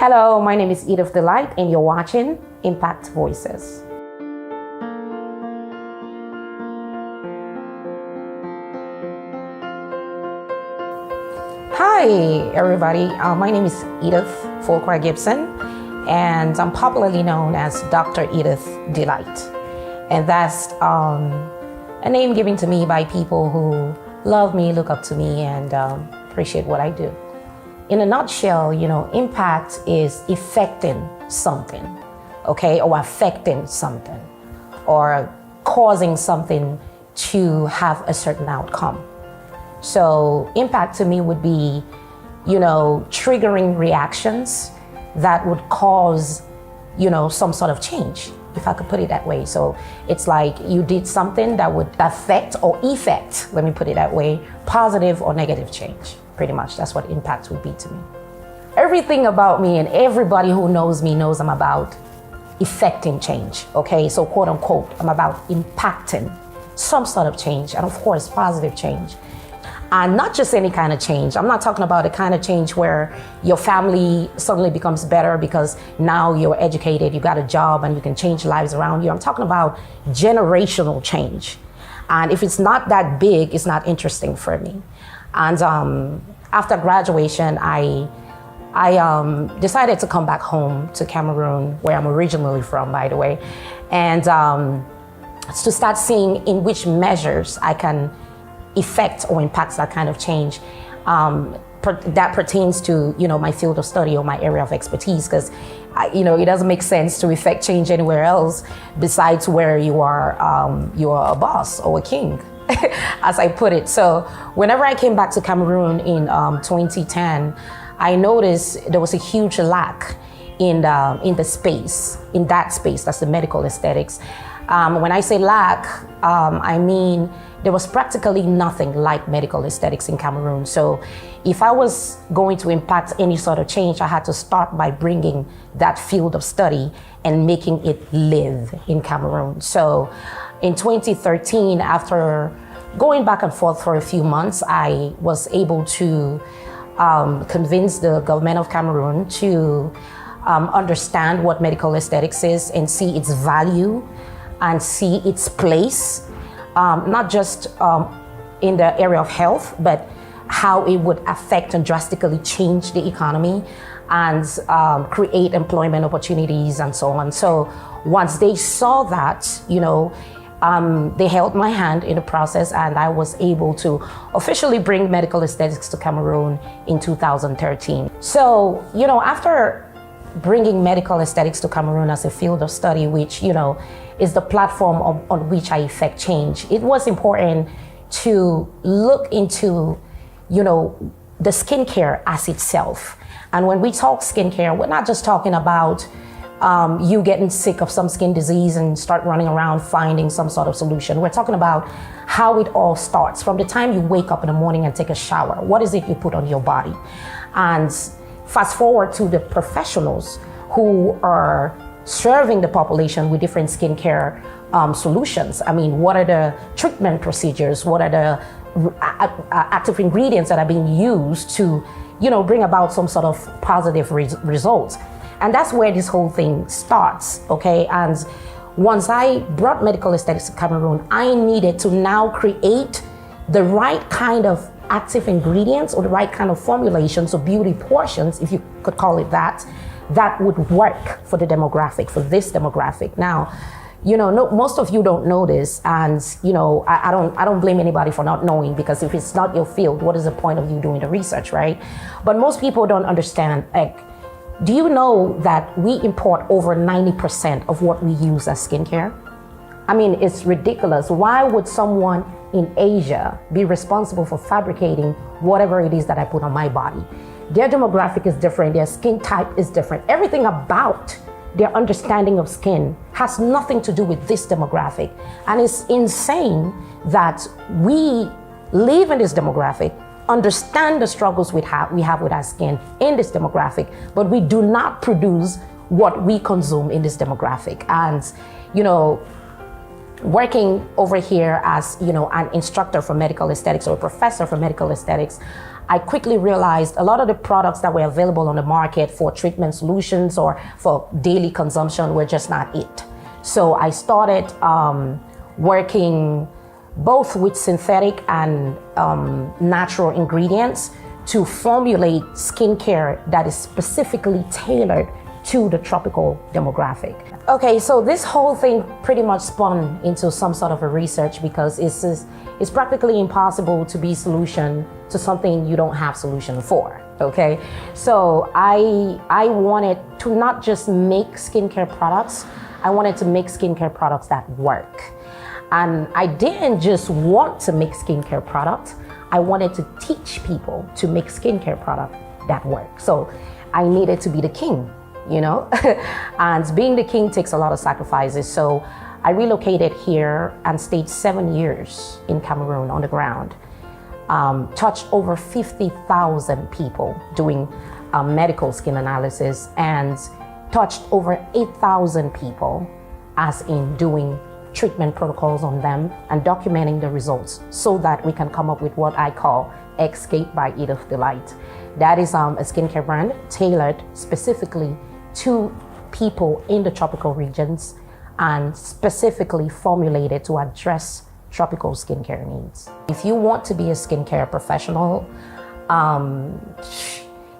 Hello, my name is Edith Delight, and you're watching Impact Voices. Hi, everybody. My name is Edith Gibson, and I'm popularly known as Dr. Edith Delight. And that's a name given to me by people who love me, look up to me, and appreciate what I do. In a nutshell, impact is affecting something, okay, or affecting something, or causing something to have a certain outcome. So impact to me would be, triggering reactions that would cause, some sort of change, if I could put it that way. So it's like you did something that would affect or effect, let me put it that way, positive or negative change. Pretty much, that's what impact would be to me. Everything about me and everybody who knows me knows I'm about effecting change, okay? So quote unquote, I'm about impacting some sort of change, and of course, positive change. And not just any kind of change. I'm not talking about a kind of change where your family suddenly becomes better because now you're educated, you got a job, and you can change lives around you. I'm talking about generational change. And if it's not that big, it's not interesting for me. And after graduation, I decided to come back home to Cameroon, where I'm originally from, by the way, and to start seeing in which measures I can effect or impact that kind of change that pertains to, my field of study or my area of expertise, because, it doesn't make sense to effect change anywhere else besides where you are a boss or a king. As I put it. So whenever I came back to Cameroon in 2010, I noticed there was a huge lack in that space, that's the medical aesthetics. When I say lack, I mean there was practically nothing like medical aesthetics in Cameroon. So if I was going to impact any sort of change, I had to start by bringing that field of study and making it live in Cameroon. So in 2013, after going back and forth for a few months, I was able to convince the government of Cameroon to understand what medical aesthetics is and see its value and see its place, not just in the area of health, but how it would affect and drastically change the economy and create employment opportunities and so on. So once they saw that, they held my hand in the process, and I was able to officially bring medical aesthetics to Cameroon in 2013. So, after bringing medical aesthetics to Cameroon as a field of study, which, is the platform on which I effect change, it was important to look into, the skincare as itself. And when we talk skincare, we're not just talking about you getting sick of some skin disease and start running around finding some sort of solution. We're talking about how it all starts from the time you wake up in the morning and take a shower. What is it you put on your body? And fast forward to the professionals who are serving the population with different skincare solutions. I mean, what are the treatment procedures? What are the active ingredients that are being used to, bring about some sort of positive results? And that's where this whole thing starts, okay? And once I brought medical aesthetics to Cameroon, I needed to now create the right kind of active ingredients or the right kind of formulations or beauty portions, if you could call it that, that would work for the demographic, for this demographic. Now, most of you don't know this, and I don't blame anybody for not knowing, because if it's not your field, what is the point of you doing the research, right? But most people don't understand, do you know that we import over 90% of what we use as skincare? I mean, it's ridiculous. Why would someone in Asia be responsible for fabricating whatever it is that I put on my body? Their demographic is different, their skin type is different. Everything about their understanding of skin has nothing to do with this demographic. And it's insane that we live in this demographic, understand the struggles we have with our skin in this demographic, but we do not produce what we consume in this demographic. And, working over here as, an instructor for medical aesthetics or a professor for medical aesthetics, I quickly realized a lot of the products that were available on the market for treatment solutions or for daily consumption were just not it. So I started working both with synthetic and natural ingredients to formulate skincare that is specifically tailored to the tropical demographic. Okay, so this whole thing pretty much spun into some sort of a research because it's practically impossible to be solution to something you don't have solution for, okay? So I wanted to not just make skincare products, I wanted to make skincare products that work. And I didn't just want to make skincare products, I wanted to teach people to make skincare products that work. So I needed to be the king, you know? And being the king takes a lot of sacrifices. So I relocated here and stayed 7 years in Cameroon on the ground. Touched over 50,000 people doing medical skin analysis and touched over 8,000 people as in doing treatment protocols on them and documenting the results so that we can come up with what I call Escape by Edith Delight. That is a skincare brand tailored specifically to people in the tropical regions and specifically formulated to address tropical skincare needs. If you want to be a skincare professional,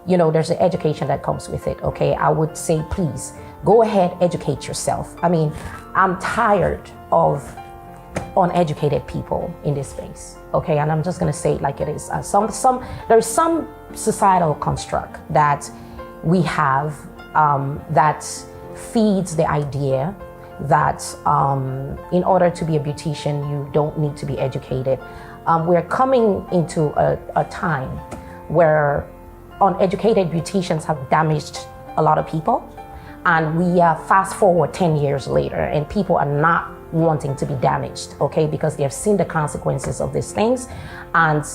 you know, there's an education that comes with it, okay? I would say, please, go ahead, educate yourself. I mean, I'm tired of uneducated people in this space, okay? And I'm just gonna say it like it is. There's some societal construct that we have that feeds the idea that in order to be a beautician, you don't need to be educated. We're coming into a time where uneducated beauticians have damaged a lot of people. And we fast forward 10 years later and people are not wanting to be damaged, okay? Because they have seen the consequences of these things. And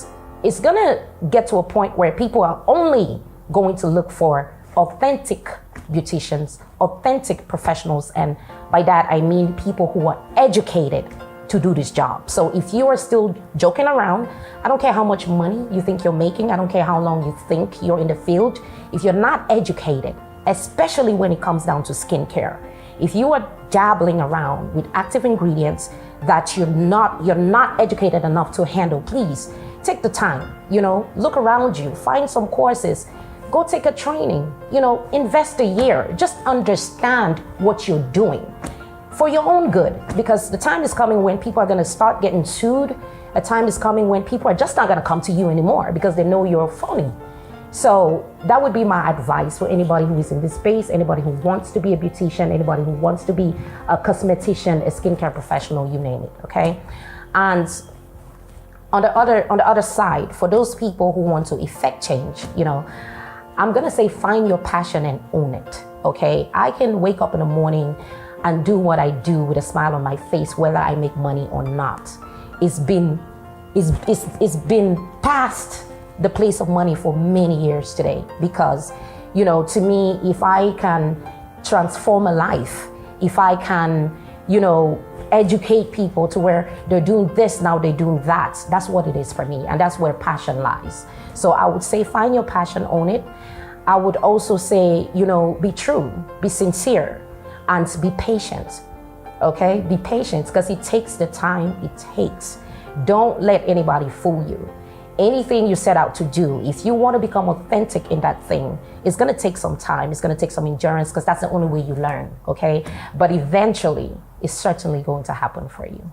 it's gonna get to a point where people are only going to look for authentic beauticians, authentic professionals. And by that, I mean people who are educated to do this job. So if you are still joking around, I don't care how much money you think you're making, I don't care how long you think you're in the field, if you're not educated, especially when it comes down to skincare, if you are dabbling around with active ingredients that you're not educated enough to handle, please take the time, you know, look around you, find some courses, go take a training, you know, invest a year, just understand what you're doing for your own good, because the time is coming when people are going to start getting sued. A time is coming when people are just not going to come to you anymore because they know you're phony. So that would be my advice for anybody who is in this space, anybody who wants to be a beautician, anybody who wants to be a cosmetician, a skincare professional, you name it, okay? And on the other side, for those people who want to effect change, you know, I'm gonna say find your passion and own it, okay? I can wake up in the morning and do what I do with a smile on my face, whether I make money or not. It's been past the place of money for many years today because, you know, to me, if I can transform a life, if I can, you know, educate people to where they're doing this, now they're doing that, that's what it is for me. And that's where passion lies. So I would say find your passion, own it. I would also say, you know, be true, be sincere, and be patient, okay? Be patient because it takes the time it takes. Don't let anybody fool you. Anything you set out to do, if you want to become authentic in that thing, it's going to take some time. It's going to take some endurance because that's the only way you learn, okay? But eventually, it's certainly going to happen for you.